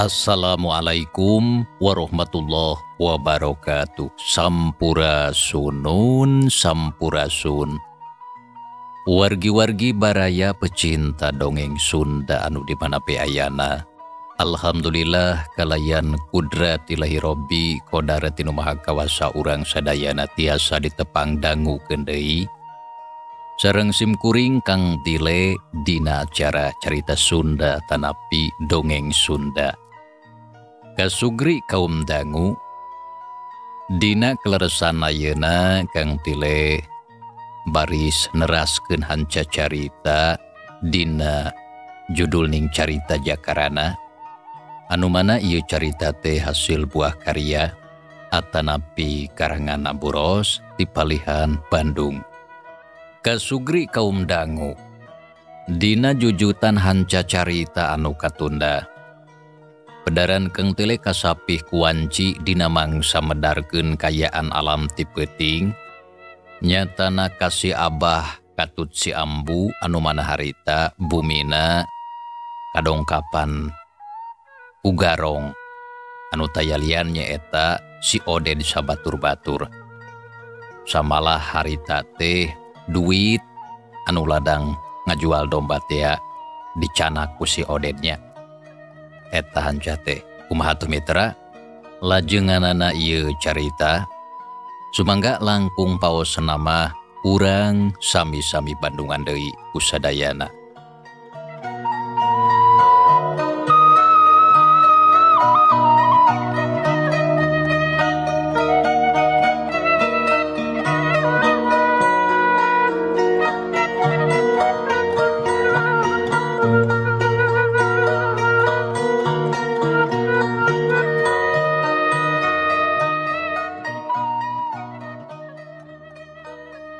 Assalamualaikum warahmatullahi wabarakatuh. Sampurasun, sampurasun. Wargi-wargi baraya pecinta dongeng Sunda anu di mana pe ayana. Alhamdulillah kalayan kudrat ilahi Robbi qadaratinu maha kawasa urang sadayana tiasa ditepang dangu kendei. Sareng simkuring kang tile dina acara carita Sunda tanapi dongeng Sunda. Kasugri kaum dangu dina keleresan ayeuna kang tile baris neraskeun hanca carita dina judul ning carita Jakarana anu mana ieu carita teh hasil buah karya atanapi karangan Buros ti Palihan Bandung. Kasugri kaum dangu dina jujutan hanca carita anu katunda pedaran keng tele kasapih kuanci dina mangsa medarkeun kayaan alam ti peuting nyatana kasih abah katut si ambu anu mana harita bumina kadongkapan ugarong anu tayalian nyaeta si Oded sabatur-batur samalah harita teh duit anu ladang ngajual domba teh dicanak ku si Odednya eta hanca teh kumaha tuh mitra lajenganana ieu carita sumangga langkung paosna mah urang sami-sami Bandungan deui ku sadayana.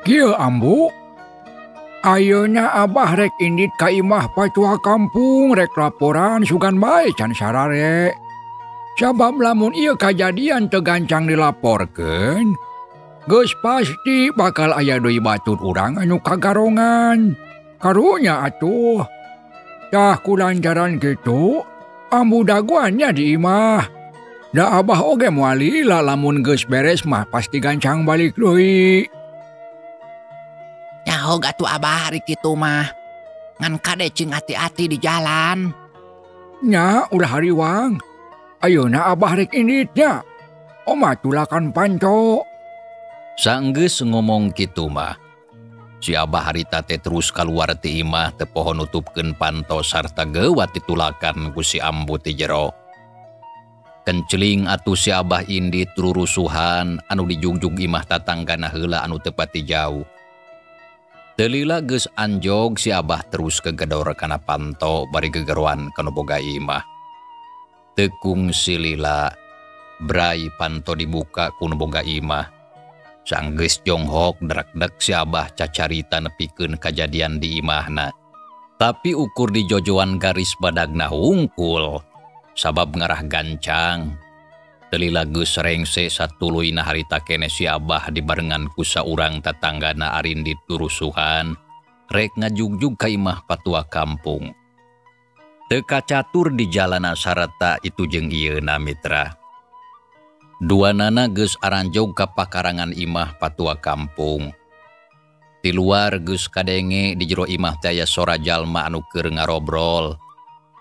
Kieu ambu, ayeuna abah rek indit ka imah patua kampung rek laporan sugan bae can sarare. Sabab lamun ieu kajadian teu gancang dilaporkeun, geus pasti bakal aya deui batur urang anu kagarongan. Karunya atuh. Tah kulantaran kitu, ambu daguannya di imah. Da abah oge moal lila lamun geus beres mah pasti gancang balik deui. Nyaho gatu abah hari kitu mah ngan kade cing hati-hati di jalan. Nya ulah hariwang. Ayeuna abah rek inditnya. Oma tulakan panco. Saenggeus ngomong kitu mah si abah harita teh terus kaluar ti imah teu poho nutupkeun panto sarta geuwat ditulakan ku si ambu ti jero. Kenceling atuh si abah indit rurusuhan anu dijungjung imah tatanggana heula anu teu pati jauh. Delila geus anjog si abah terus kegedor kana panto bari gegeruan kana boga imah. Tekung si lila brai panto dibuka ku boga imah. Sanggeus jonghok drak-drak si abah cacarita nepikeun kajadian di imahna. Tapi ukur di jojoan garis badagna hungkul sabab ngarah gancang. Delila geus rengse satuluyna harita keneh si abah dibarengan ku saurang tatanggana arindit turusuhan rek ngajugjug ka imah patua kampung. Teu kacatur di jalana sareta itu jeung ieuna mitra. Duanana geus aranjog ka pakarangan imah patua kampung. Di luar geus kadenge di jero imah teh aya sora jalma anu keur ngarobrol.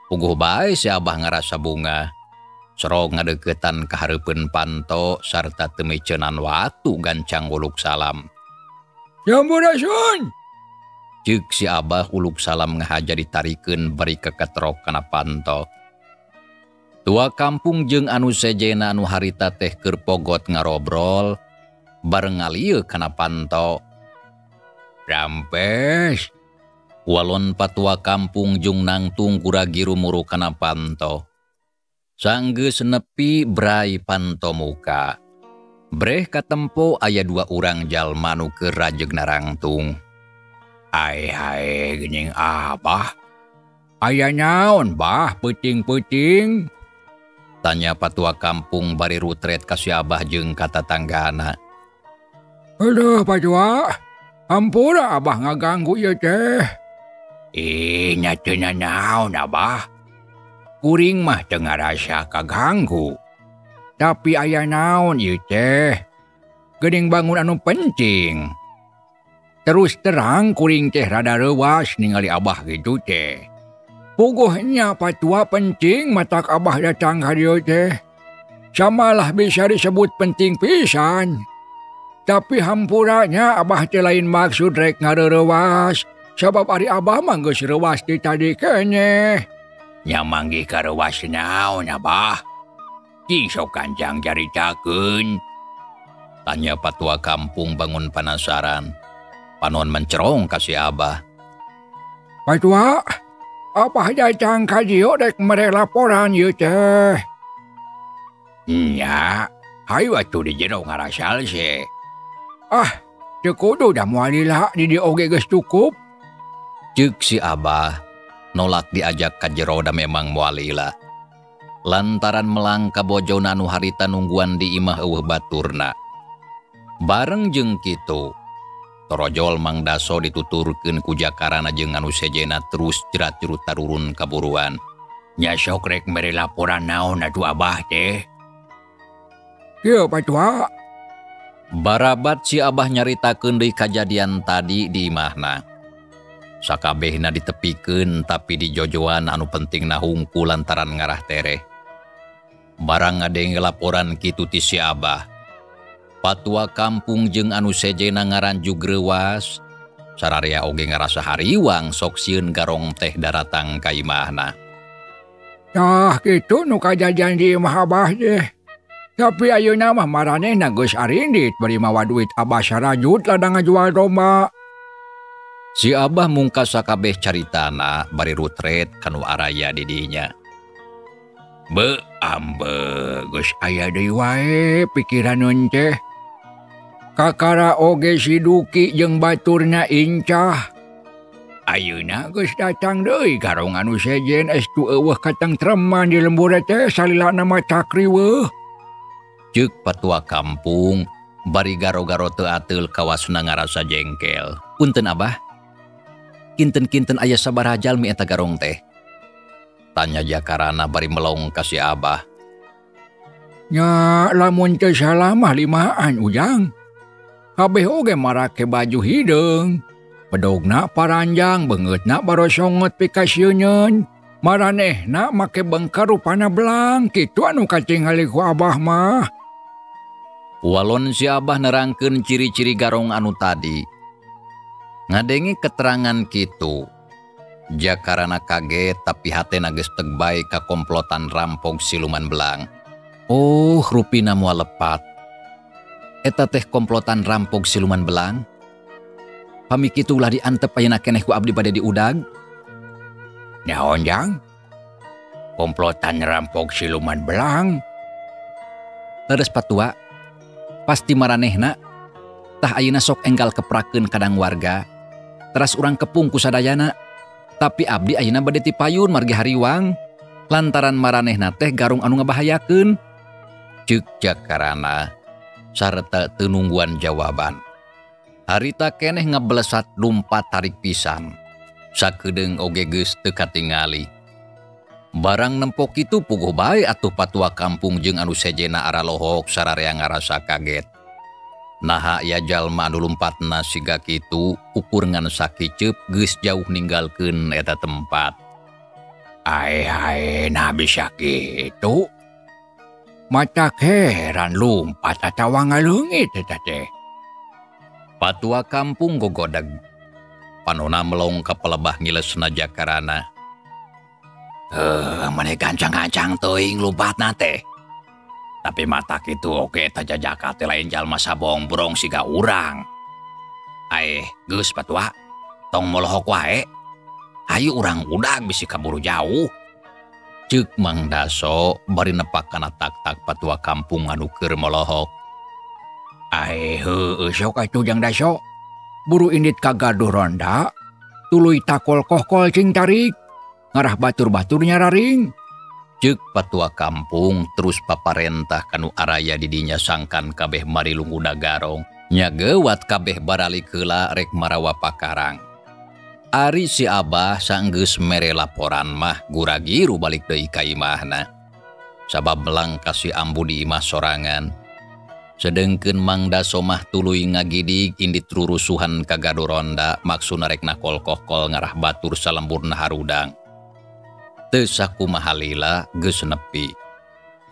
Puguh bae si abah ngarasa bunga. Serong ngadeukeutan ka hareupeun panto sarta teu meuceunnan watu gancang uluk salam. Sampurasun. Ceuk si abah uluk salam ngahaja ditarikeun bari keketrok kana panto. Tua kampung jeung anu sejena anu harita teh keur pogot ngarobrol bareng ngalieu kana panto. Rampes. Walon patua kampung jeung nangtung kuragi rumuru kana panto. Sanggeus nepi brai panto muka. Breh katempo aya dua urang jalma nu keur rajeg narangtung. Hae geuning abah. Aya naon bah peuting-peuting? Tanya patua kampung bari rutret ka si abah jeung ka tatanggana. Aduh patua, ampura abah ngaganggu ieu teh. Nya teu naon abah. kuring mah teu ngarasa kaganggu. Tapi aya naon ieu teh? Geuning bangun anu penting. Terus terang kuring teh rada reuwas ningali abah gitu teh. Puguhnya patua penting matak abah datang ka dieu teh. Samalah bisa disebut penting pisan. Tapi hampuranya abah teh lain maksud rek ngareurewas. Sabab ari abah mah geus reuwas ti tadi keneh. Nya manggih ka reuwas naon abah? Cing sok Kanjang caritakeun. Tanya patua kampung bangun penasaran. Panon mencerong ka si abah. Patua, abah datang ka dieu rek mere laporan ieu teh. Nya, hayu atuh di jero ngarasal sih. Teu kudu da moal lila di dieu oge geus cukup. Ceuk si abah nolak diajak ka jero da memang moal lila. Lantaran melang ka bojona anu harita nungguan di imah eueuh baturna. Bareng jeung kitu, torojol Mang Daso dituturkeun ku jakarana jeung anu sejena terus jerat-jerut tarurun kaburuan. Nya sok rek mere laporan naon atuh abah teh? Kieu patua. Barabat si abah nyaritakeun deui kajadian tadi di imahna. Sakabehna ditepikeun tapi di jojoan anu pentingna hungkul lantaran ngarah tereh. Barang ngadenge laporan kitu ti si abah. Patua kampung jeung anu sejena ngaranjug reuwas. Sararea oge ngarasa hariwang sok sieun garong teh daratang ka imahna. Tah kitu nu kajadian di imah abah teh. Tapi ayeuna mah maranehna geus arindit bari mawa duit abah sarajut ladang ngajual domba. Si abah mungkas sakabeh caritana bari rutret kanu araya di dinya. Be ambe geus aya deui wae pikiraneun teh. Kakara oge si Duki jeung baturna Incah. Ayeuna geus datang deui garong anu sejen estu eueuh katengtreman di lembur teh salilana mah cakriweuh. Ceuk patua kampung bari garo-garo teu ateul kawasna ngarasa jengkel. Punten abah. Kinten-kinten aya sabaraha jalmi eta garong teh? Tanya jakarana bari melong ka si abah. Nya lamun teu salah mah 5an ujang. Kabeh oge marake baju hideung. Bedogna paranjang, beungeutna barosongot pikasieunyeun. Maranehna make bengker rupana belang, kitu anu katingali ku abah mah. Walon si abah nerangkeun ciri-ciri garong anu tadi. Ngadengi keterangan kitu. Jakarana kaget tapi hatena geus teu bae ka komplotan rampok siluman belang. Oh, rupina moal lepat. Eta teh komplotan rampok siluman belang. Pami kitu ulah diantep ayeuna keneh ku abdi bade diudag. Naon jang? Komplotan rampok siluman belang? Leres patua. Pasti maranehna tah ayeuna sok enggal keprakeun kadang warga. Teras urang kepung ku sadayana. Tapi abdi ayeuna bade ti payun margi hariwang. Lantaran maranehna teh garung anu ngabahayakeun. Ceuk jakarana sareta teu nungguan jawaban. Harita keneh ngablesat lumpat tarik pisan. Sakedeung oge geus teu katingali. Barang nempok itu puguh bae atuh patua kampung jeung anu sejena aralohok sararea ngarasa kaget. Naha ya jalma anu lumpatna siga kitu ukur ngan sakiceup geus jauh ninggalkeun eta tempat. Ae nah bisa kitu. Matak heran lumpat atawa ngaleungit eta teh. Patua kampung gogodeg. Panona melong ka pelebah ngilesna jakarana. Maneh gancang-gancang teuing lumpatna teh. Tapi mata kitu oke eta jajaka teh lain jalma sabongbrong siga urang. Geus patua, tong molohok wae. Hayu urang udag bisi kaburu jauh. Ceuk Mang Daso bari nepak kana tak-tak patua kampung anu keur molohok. Heueuh sok atuh Jang Daso. Buru indit ka gaduh ronda, tuluy takol kohkol cing tarik. Ngarah batur-batur nyararing. Ceuk patua kampung terus paparentah kanu araya di dinya sangkan kabeh marilung udah garong. Nya geuwat kabeh baralik heula rek marawa pakarang. Ari si Abah sanggeus mere laporan mah guragiru balik deui ka imahna. Sabab melangkah si Ambu di imah sorangan. Sedengkeun Mang Daso mah tuluy ngagidig indit rurusuhan ka Gadoronda maksudna rek nakol-kokol ngarah batur salemburna harudang. Teu sakumaha lila geus nepi.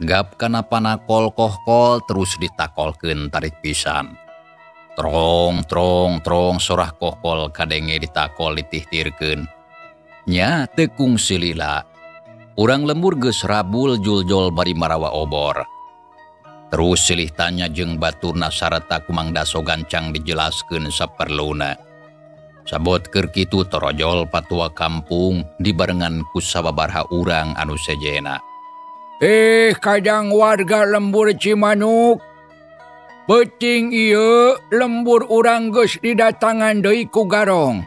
Gap kana panakol kohkol terus ditakolkeun tarik pisan. Trong sorah kokol kadenge ditakol ditihtirkeun. Nya teu kungsi lila. Urang lembur geus rabul juljol bari marawa obor. Terus silih tanya jeung baturna sareta ku Mang Daso gancang dijelaskeun saperluna. Sabot keur kitu torojol patua kampung dibarengan ku sababaraha urang anu sejena. Kadang warga lembur Cimanuk. Peuting ieu lembur urang geus didatangan deui ku Garong.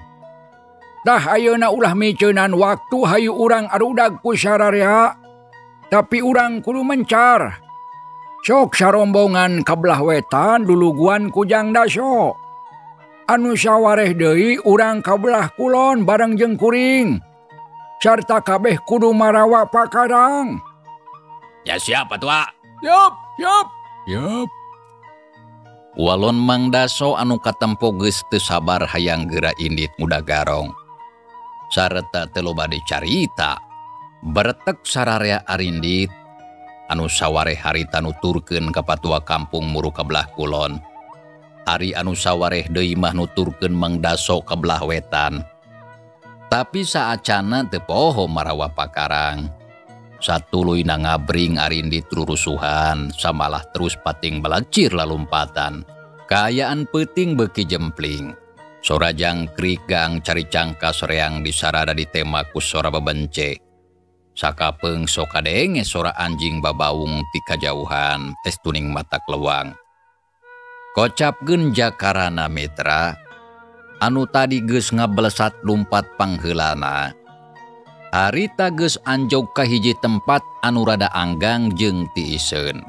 Tah ayeuna ulah miceunan waktu hayu urang arudag ku sararea. Tapi urang kudu mencar. Sok sarombongan ka belah wetan duluguan ku Jang Daso. Anu sawareh deui urang ka belah kulon bareng jeung kuring. Sarta kabeh kudu marawa pakarang. Ya siapa tua? Yup. Walon Mang Daso anu katempo geus teu sabar hayang geura indit muda Garong. Sareta teu loba dicarita. Beretek sararea arindit anu sawareh harita nuturkeun ka patua kampung muru ka belah kulon. Ari anu sawareh deui mah nuturkeun Mang Daso ka belah wetan. Tapi saacana teu poho marawa pakarang. Satuluyna ngabring arindit rurusuhan samalah terus pating balacir lalumpatan. Kaayaan peuting beuki jempling. Sora jangkrik gang cari cangka soreang disarada ditema ku sora babence. Sakapeung sok kadenge sora anjing babaung ti kajauhan tes tuning mata klewang. Kocapkeun jakarana mitra anu tadi geus ngabelesat lumpat pangheulana. Harita geus anjog ka hiji tempat anu rada anggang jeung tiiseun.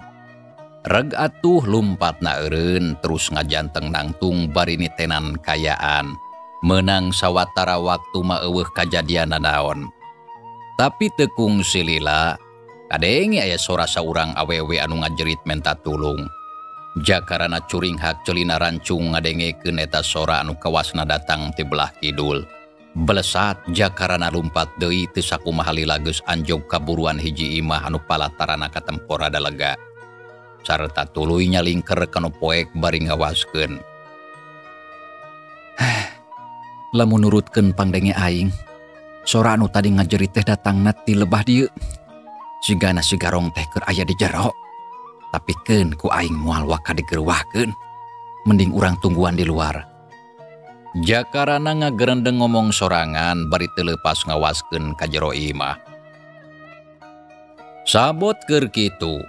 Reg atuh lumpatna eureun terus ngajanteng nangtung bari nitenan kayaan. Meunang sawatara waktu mah eueuh kajadianna naon. Tapi teu kungsi lila, kadenge aya sora saurang awewe anu ngajerit menta tulung. Jakarana curing hak celina rancung ngadengekeun eta sora anu kawasna datang ti belah kidul. Belesat jakarana lumpat deui teu sakumaha lila geus anjog kaburuan hiji imah anu palatarana katempo rada lega. Sarta tuluy nyalingker kana poek bari ngawaskeun. Lamun nurutkeun pangdenge aing, sora anu tadi ngajerit teh datangna ti lebah dieu. Sigana si Garong teh keur aya di jero. Tapikeun ku aing moal waka digerwahkeun. Mending urang tungguan di luar. Jakarana ngagerendeng ngomong sorangan bari teu leupas ngawaskeun ka jero imah. Sabot keur kitu.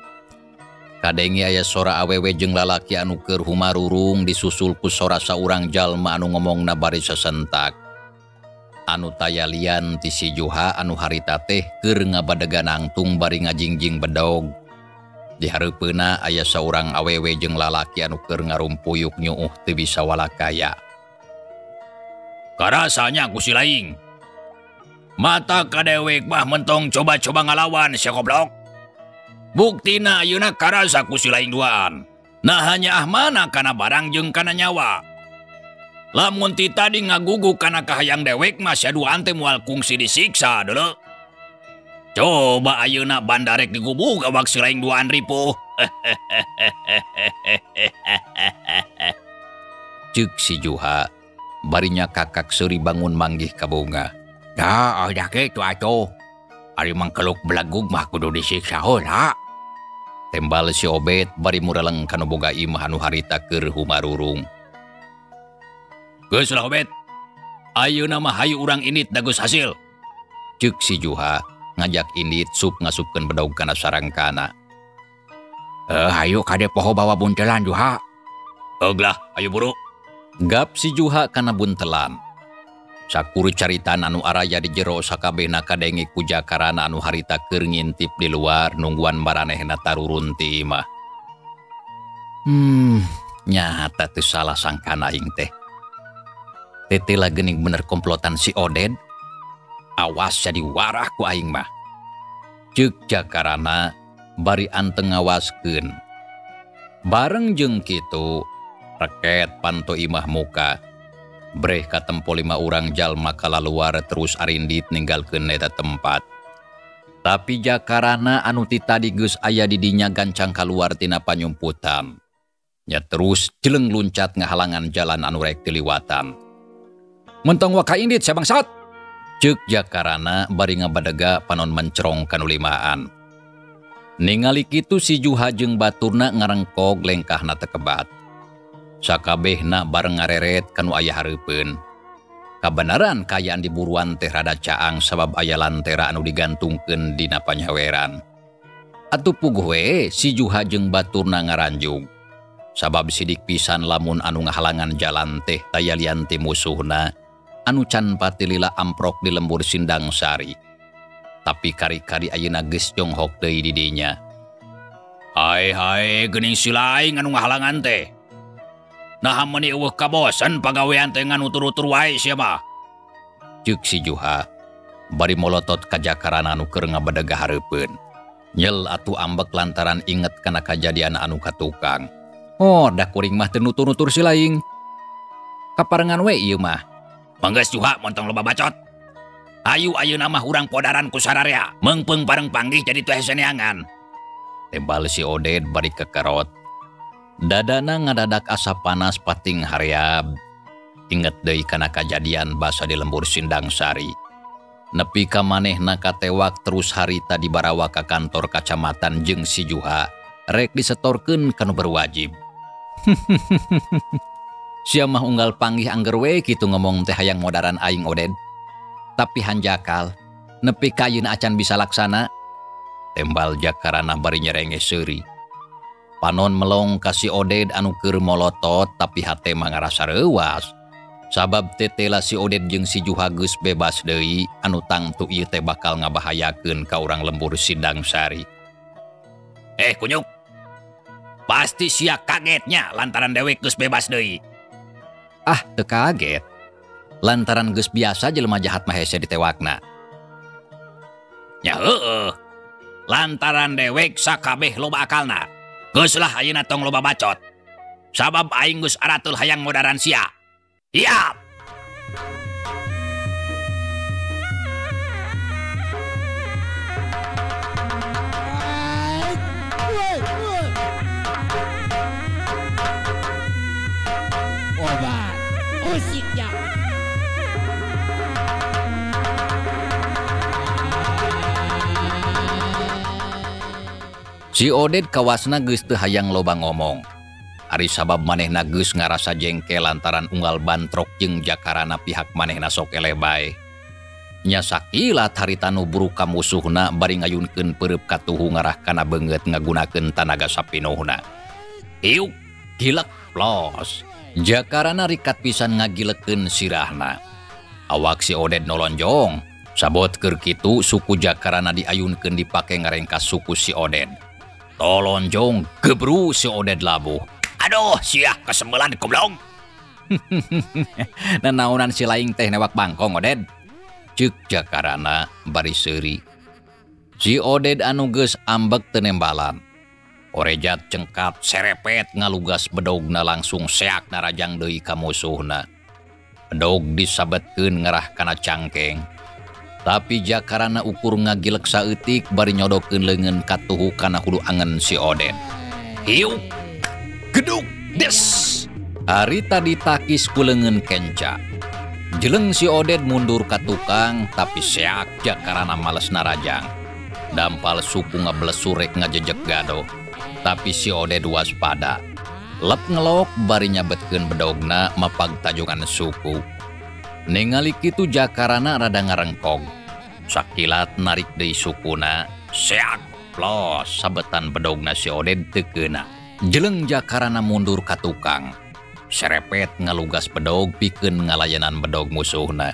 Kadenge aya sora awewe jeung lalaki anu keur humarurung disusul ku sora saurang jalma anu ngomongna bari sasentak. Anu tayalian ti si Juha anu harita teh keur ngabadegan nangtung bari ngajingjing bedog. Di hareupeuna aya saurang awewe jeung lalaki anu keur ngarumpuyuk nyuuh teu bisa walakaya. Karasanya ku si laing. Mata kadewek mah mentong coba-coba ngalawan si goblok. Buktina ayeuna karasa ku si laing duaan. Nah hanya mana kana barang jeung kana nyawa. Lamun ti tadi ngaguguk kana kahayang dewek mah saduaan teh moal kungsi disiksa deuleu. Coba ayeuna bandarek digubuk awak si laing duaan ripuh. Ceuk si Juha. Barinya kakak seuri bangun manggih ka bunga. Da, ada kitu atuh. Ari mangkeluk belagug mah kudu disiksa heula. Tembal si Obed bari mureleng kana boga imah anu harita keur humarurung. Geus lah Obed. Ayeuna mah hayu urang indit da geus hasil. Ceuk si Juha ngajak indit sup ngasupkeun bedog kana sarangkana. Hayu kade poho bawa buntelan Juha. Heuglah, ayo buru. Gap si Juha kana buntelan. Sakuru caritan anu araya di jero sakabehna kadenge ku Jakarana anu harita keur ngintip di luar nungguan maranehna tarurun ti imah. Nyata teu salah sangkana aing teh. Tetela gening bener komplotan si Oded. Awas jadi warah ku aing mah. Ceuk Jakarana bari anteng ngawaskeun. Bareng jeung kitu reket panto imah muka. Breh katempo 5 urang jalma kalaluar terus arindit ninggalkeun eta tempat. Tapi Jakarana anu ti tadi geus aya di dinya gancang kaluar tina panyumputan. Nya terus jeleng luncat ngahalangan jalan anu rek tiliwatan. Mentong wa ka indit sia bangsat. Ceuk Jakarana bari ngabadega panon mencerong kanu limaan. Ningali kitu si Juha jeung baturna ngarengkog lengkahna teu kebat. Sakabehna bareng ngareret kanu aya hareupeun. Kabenaran kayaan diburuan teh rada caang sabab aya lantera anu digantungkeun dina panyaweran. Atuh puguh we si Juha jeung baturna ngaranjug. Sabab sidik pisan lamun anu ngahalangan jalan teh taya lian ti musuhna anu can patilila amprok di lembur Sindang Sari. Tapi kari-kari ayeuna geus jonghok deui di dinya. Hai geuning si laing anu ngahalangan teh. Nah meni eueuh kabosan pagawean teh nganu tur-tur wae sia mah. Ceuk si Juha bari molotot ka Jakarana anu keur ngabadega hareupeun. Nyel atuh ambek lantaran inget kana kajadian anu katukang. Oh da kuring mah teu nutur-nutur si laing. Kaparengan we ieu mah. Manggeus Juha montong loba bacot. Ayu ayeuna mah urang podaran ku sararea, meungpeung pareng panggih jadi teu hese neangan. Tembal si Oded bari kekerot. Dadana ngadadak asa panas pating hareab. Inget deui kana kajadian basa di lembur Sindang Sari. Nepi ka manehna katewak terus harita dibarawa ka kantor kacamatan jeung si Juha rek disetorkeun kanu berwajib. Sia mah unggal panggih angger we kitu ngomong teh hayang modaran aing Oded. Tapi hanjakal nepi ka ayeuna acan bisa laksana. Tembal Jakarana bari nyerenge seuri. Panon melong ka si Oded anu keur molotot tapi hate mah ngarasa reuwas. Sabab tetela si Oded jeung si Juha geus bebas deui anu tangtu ieu teh bakal ngabahayakeun ka urang lembur Sindang Sari. Kunyuk. Pasti sia kagetnya lantaran dewek geus bebas deui. Ah, teu kaget. Lantaran geus biasa jelema jahat mah hese ditewakna. Nya heueuh. Lantaran dewek sakabeh loba akalna. Geuslah ayeuna tong loba bacot. Sabab aing geus aratul hayang modaran sia. Hiap. Obat. Musiknya. Si Oded kawasna geus teu hayang loba ngomong. Ari sabab manehna geus ngarasa jengkel lantaran unggal bantrok jeung Jakarana pihak manehna sok elebay. Nya sakilat harita nu buru ka musuhna bari ngayunkeun peureub katuhu ngarah kana beungeut ngagunakeun tanaga sapinuhna. Hiuk, gilek, plos. Jakarana rikat pisan ngagilekeun sirahna. Awak si Oded nolonjong. Sabot keur kitu suku Jakarana diayunkeun dipake ngarengkas suku si Oded. Tolonjong gebru si Oded labuh. Aduh siah kesembelan goblok. Nanaunan si laing teh newak bangkong Oded. Ceuk Jakarana bari seuri. Si Oded anu geus ambek teu nembalan. Orejat cengkat serepet ngalugas bedogna langsung seak narajang deui ka musuhna. Bedog disabetkeun ngarah kana cangkeng. Tapi Jakarana ukur ngagilek saeutik bari nyodokeun leungeun katuhu kana hulu angen si Oded. Hiuk, geduk, des. Ari tadi takis ku leungeun kenca. Jeleng si Oded mundur ka tukang tapi seak Jakarana males narajang. Dampal suku ngablesur rek ngajejek gado. Tapi si Oded waspada. Lep ngelok bari nyabetkeun bedogna mapag tajongan suku. Ningali kitu Jakarana rada ngarengkog. Sakilat narik deui sukuna, seak plos sabetan bedogna si Oded teu keuna. Jeleng Jakarana mundur ka tukang. Serepet ngalugas bedog pikeun ngalayanan bedog musuhna.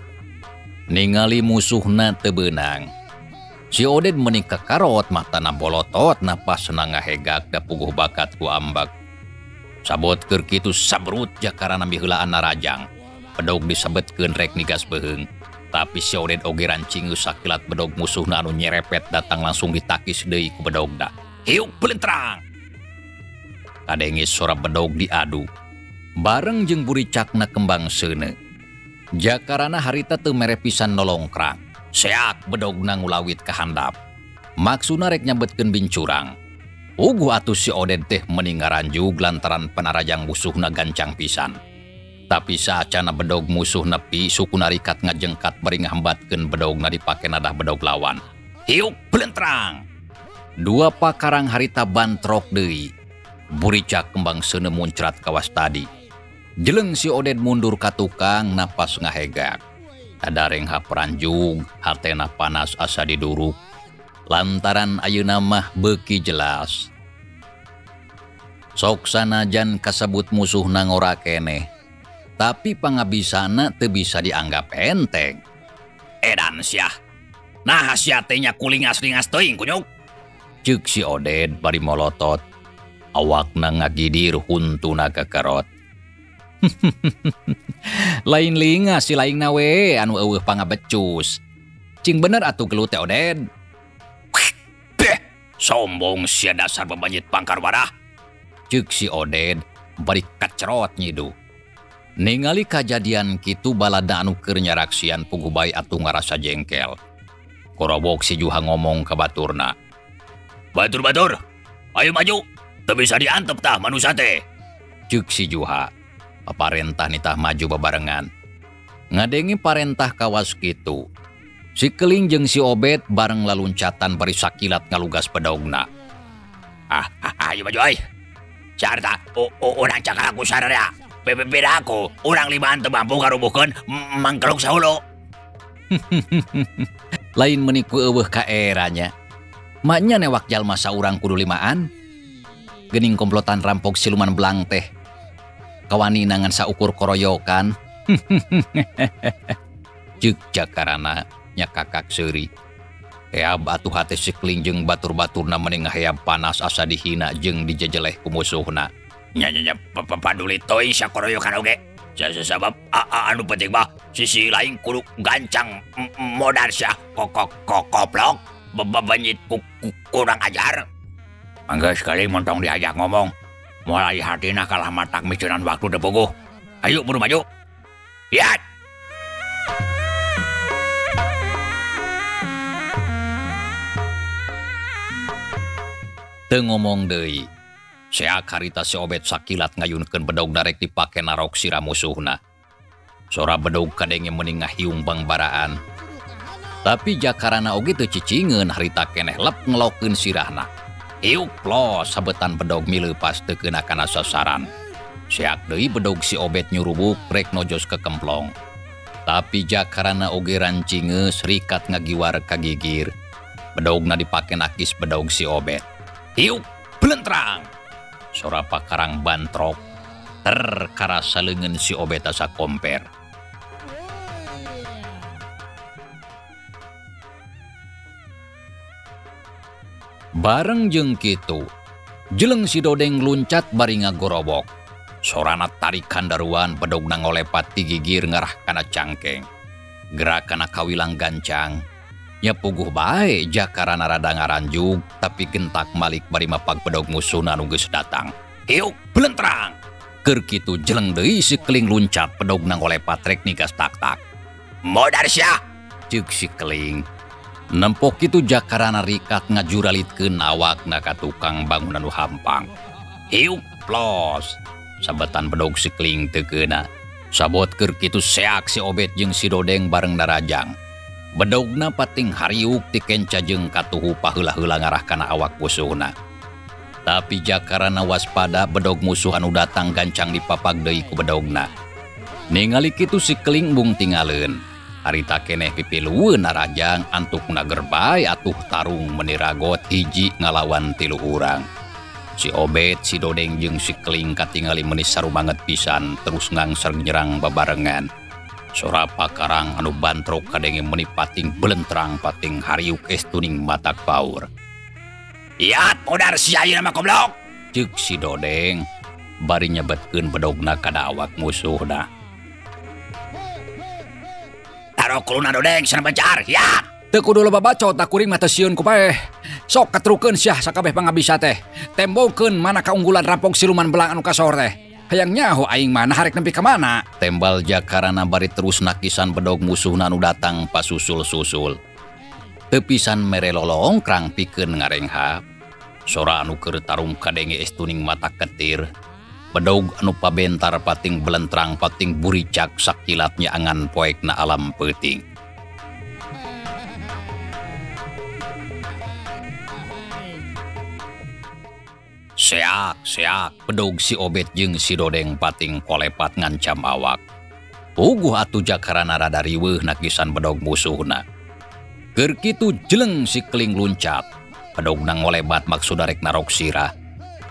Ningali musuhna teu beunang. Si Oded meuni kekarot matana bolotot napasna ngahegak da puguh bakat ku ambak. Sabot keur kitu sabrut Jakarana miheulaan narajang. Bedog disebetkeun rek nigas beheung. Tapi si Oded oge rancingeus sakilat bedog musuhna anu nyerepet datang langsung ditakis deui ku bedogna. Hiuk belentrang. Kadenge sora bedog diadu. Bareng jeung buricakna kembang seuneu. Jakarana harita teu mere pisan nolongkrang. Seak bedogna ngulawit ka handap. Maksudna rek nyabetkeun bincurang. Ugu atuh si Oded teh mending ngaranjug lantaran panarajang musuhna gancang pisan. Tapi saacana bedog musuh nepi suku narikat ngajengkat bari ngahambatkeun bedogna dipake nadah bedog lawan. Hiuk belentrang. Dua pakarang harita bantrok deui. Buricak kembang seuneu muncrat kawas tadi. Jeleng si Oded mundur ka tukang napas ngahegak. Dadareng haperanjug, hatena panas asa diduruk. Lantaran ayeuna mah beuki jelas. Sok sanajan kasebut musuhna ngora keneh, tapi pangabisana teu bisa dianggap enteng. Edan sia. Nah sia teh nya kulingas-lingas teuing kunyuk. Ceuk si Oded bari molotot. Awakna ngagidir huntuna kekerot. Lain lingas si laingna we anu eueuh pangabecus. Cing bener atuh gelut teh Oded. Sombong sia dasar babanyit pangkar wadah. Ceuk si Oded bari kacerot nyidu. Ningali kajadian kitu balada anu keur nyaraksian pugubay atuh ngarasa jengkel. Korobok si Juha ngomong ka baturna. Batur, ayo maju. Teu bisa diantep tah manusia teh. Ceuk si Juha. Paparentah nitah maju babarengan. Ngadengi parentah kawas kitu. Si Keling jeung si Obed bareng laluncatan bari sakilat ngalugas pedogna. Ayo maju ay. Sarta, urang cakal aku sararea. Beda aku, urang limaan teu mampu ngarubuhkeun mangkeluk sahulo. Lain meniku eueuh ka eranya. Maknya newak jalma saurang kudu limaan. Geuning komplotan rampok siluman belang teh. Kawani nangan saukur koroyokan. Ceuk Jakarana nya kakak seuri. Heab atuh hate si Keling jeung batur-baturna mending ngaheab panas asa dihina jeung dijejeleh ku musuhna. Nya paduli teuing sakoroyokan oge. Sabab anu penting mah sisi lain kudu gancang modar sia koplok babanyit kurang ajar. Mangga sekali montong diajak ngomong. Mulai hatina kalah matak micenan waktu teu puguh. Ayo buru maju. Lihat. Teu ngomong deui. Seak harita si Obed sakilat ngayunkeun bedog darek dipake narok sira musuhna. Sora bedog kadenge mending ngahiung bangbaraan. Tapi Jakarana oge teu cicingeun harita keneh lep ngelokeun sirahna. Hiuk plos sabetan bedog mileupas teu keuna kana sasaran. Seak deui bedog si Obed nyurubuk rek nojos ke kemplong. Tapi Jakarana oge rancingeus rikat ngagiwar ka gigir. Bedogna dipake nakis bedog si Obed. Hiuk belentrang. Sora pakarang bantrok. Karasa leungeun si Obed asa komper. Bareng jeung kitu, jeleng si Dodeng luncat bari ngagorobok. Sorana tarik kandaruan bedogna ngolepat ti gigir ngarah kana cangkeng. Gerakana kawilang gancang. Nya puguh bae Jakarana rada ngaranjug tapi gentak malik bari mapag bedog musuhna anu geus datang. Hiuk belentrang. Keur kitu jeleng deui si Keling luncat bedogna ngolepat rek nigas tak-tak. Modar sia. Ceuk si Keling. Nempok itu Jakarana rikat ngajuralitkeun awakna ka tukang bangunan nu hampang. Hiuk plos. Sabetan bedog si Keling teu keuna. Sabot keur kitu seak si Obed jeung si Dodeng bareng darajang. Bedogna pating hariuk ti kenca jeung katuhu paheula-heula ngarah kana awak musuhna. Tapi Jakarana waspada bedog musuh anu datang gancang dipapag deui ku bedogna. Ningali kitu si Keling bung tingaleun. Harita keneh pipilueun narajang antukna gerbay atuh tarung meniragot hiji ngalawan 3 urang. Si Obed, si Dodeng jeung si Keling katingali meuni sarumanget pisan terus ngangser nyerang babarengan. Sora pakarang anu bantrok kadenge meuni pating belentrang pating hariuk estuning matak paur. Iat modar si ayeuna mah goblok. Ceuk si Dodeng bari nyebetkeun bedogna kada awak musuhna. Harok kuluna dodeng sana bancar. Ya. Teu kudu loba bacot tak kuring mah teu sieun ku paeh. Sok katrukeun sia sakabeh pangabisa teh. Tembongkeun mana kaunggulan rampok siluman belang anu kasor teh. Hayang nyaho aing mah naharek nempi ka mana? Tembal Jakarana bari terus nakisan bedog musuhna anu datang pasusul-susul. Teu pisan mere lolongkrang pikeun ngarengha. Sora anu keur tarung kadenge estuning mata ketir. Bedog anu pabentar pating belentrang pating buricak sakilatnya angan poekna alam peuting. Seak, bedog si Obet jeung si Dodeng pating kolepat ngancam awak. Puguh atuh Jakarana rada riweuh nakisan bedog musuhna. Keur kitu jeleng si Keling luncat. Bedogna ngolebat maksud arek narok sirah.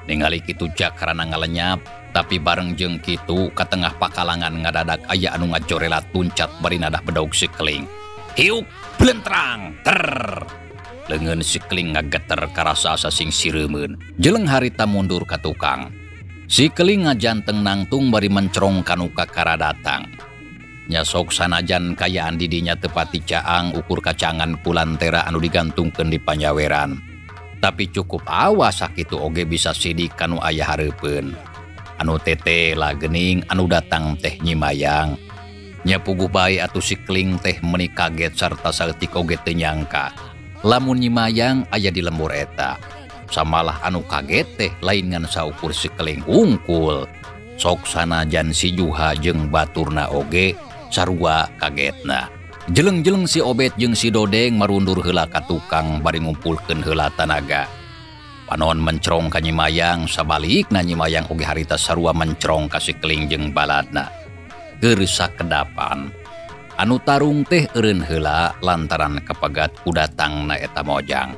Ningali kitu Jakarana ngalenyap, tapi bareng jeung kitu ka tengah pakalangan ngadadak aya anu ngajorelat tuncat bari nadah bedog si Keling. Hiuk belentrang ter. Leungeun si Keling ngageter karasa asa sing sireumeun. Jeleng harita mundur ka tukang. Si Keling ngajanteng nangtung bari mencrong kanu kakara datang. Nya sok sanajan kayaan di dinya tepati caang ukur kacangan kulantera anu digantungkeun di panyaweran. Tapi cukup awas sakitu oge bisa sidik kanu aya hareupeun. Anu tete lah geuning anu datang teh Nyi Mayang. Nya puguh bae atuh si Keling teh meuni kaget sarta saeutik oge teu nyangka. Lamun Nyi Mayang aya di lembur eta. Samalah anu kaget teh lain ngan saukur si Keling ungkul. Sok sanajan si Juha jeung baturna oge sarua kagetna. Jeleng-jeleng si Obet jeung si Dodeng marundur heula ka tukang bari ngumpulkeun heula tanaga. Panon mencrong ka Nyi Mayang sabalikna Nyi Mayang oge harita sarua mencrong ka si Keling jeung baladna. Keur sakedapan anu tarung teh eureun heula lantaran kapagat ku datangna eta mojang.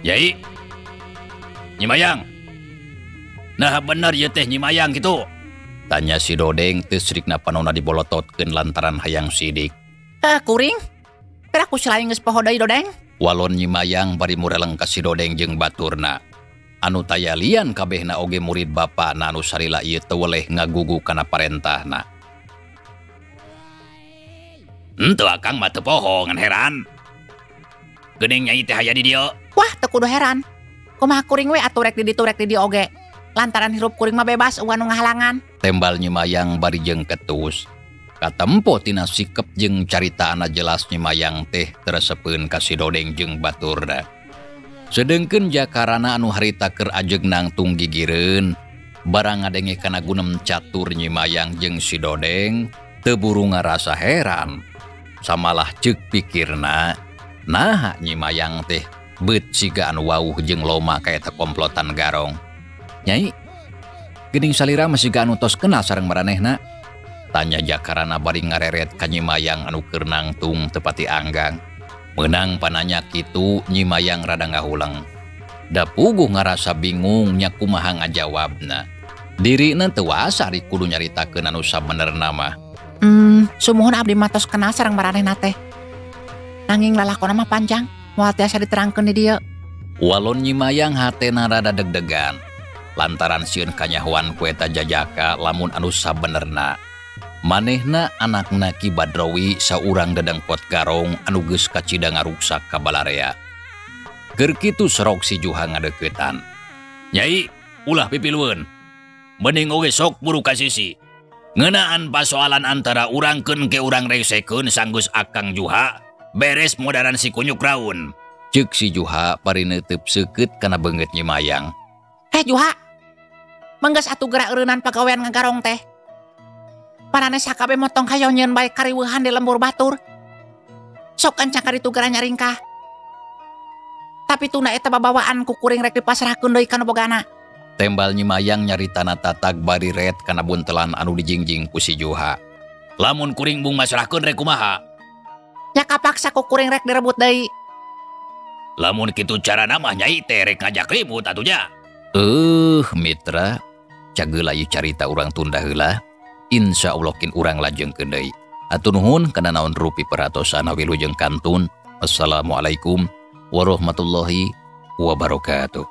Yai, Nyi Mayang. Nah bener ya teh Nyi Mayang gitu. Tanya si Dodeng teu sirikna panonna dibolototkeun lantaran hayang sidik. Kuring. Pira ku selain geus poho deui Dodeng. Walon Nyi Mayang bari mureleng ka si Dodeng jeung baturna. Anu tayalian kabehna oge murid bapana anu sarila ieu teu weleh ngagugu kana parentahna. Henteu akang mah teu poho ngan heran. Geuning nyai teh aya di dieu. Wah, teu kudu heran. Kumaha kuring we atuh rek di ditu rek di dieu oge. Lantaran hirup kuring mah bebas eueuh anu ngahalangan. Tembal Nyi Mayang bari jeung ketus. Katempo tina sikep jeung caritaana jelas Nyi Mayang teh teresepeun ka si Dodeng jeung baturna. Sedengkeun Jakarana anu harita keur ajeg nangtung gigireun, barang ngadenge kana gunem catur Nyi Mayang jeung si Dodeng, teu buru ngarasa heran. Samalah ceuk pikirna, naha Nyi Mayang teh beut siga anu wauh jeung loma ka eta komplotan garong. Nyai, geuning salira masih ga anu tos kenal sareng maranehna? Tanya Jakarana bari ngareret ka Nyi Mayang anu keur nangtung tepati anggang. Meunang pananya kitu Nyi Mayang rada ngahuleng. Da puguh ngarasa bingung nya kumaha ngajawabna. Dirina teu wasa ari kudu nyaritakeun anu sabenerna mah. Sumuhun abdi mah tos kenal sareng maranehna teh. Nanging lalakonna mah panjang, moal tiasa diterangkeun di dieu. Walon Nyi Mayang hatena rada deg-degan. Lantaran sieun kanyahoan ku eta jajaka lamun anu sabenerna. Manehna anakna Ki Badrowi saurang dedengkot garong anu geus kacida ngaruksak ka balarea. Keur kitu serok si Juha ngadeuketan. Nyai, ulah pipilueun. Mending oge sok buru ka sisi. Ngeunaan pasoalan antara urangkeun ke urang resekeun sanggus Akang Juha, beres modaran si kunyuk raun. Ceuk si Juha bari neuteub seukeut kana beungeut Nyi Mayang. Juha, manggas atuh gerak eureunnan pagawean ngagarong teh. Panane sakabe motong hayonyeun bae kariweuhan di lembur batur. Sok kancang ka ditu geura nyaringkah. Tapi tunda eta babawaan ku kuring rek dipasrahkeun deui kana bogana. Tembal Nyi Mayang nyaritana tatag bari ret kana buntelan anu dijingjing ku si Juha. Lamun kuring bung masrahkeun rek kumaha? Nya kapaksa ku kuring rek direbut deui. Lamun kitu carana mah nyai teh rek ngajak ribut atunya. Mitra, cageula ieu carita urang tunda heula. Insyaallah kin urang lajengkeun deui. Atur nuhun kana naon rupi perhatosan wilujeng kantun. Assalamualaikum warahmatullahi wabarakatuh.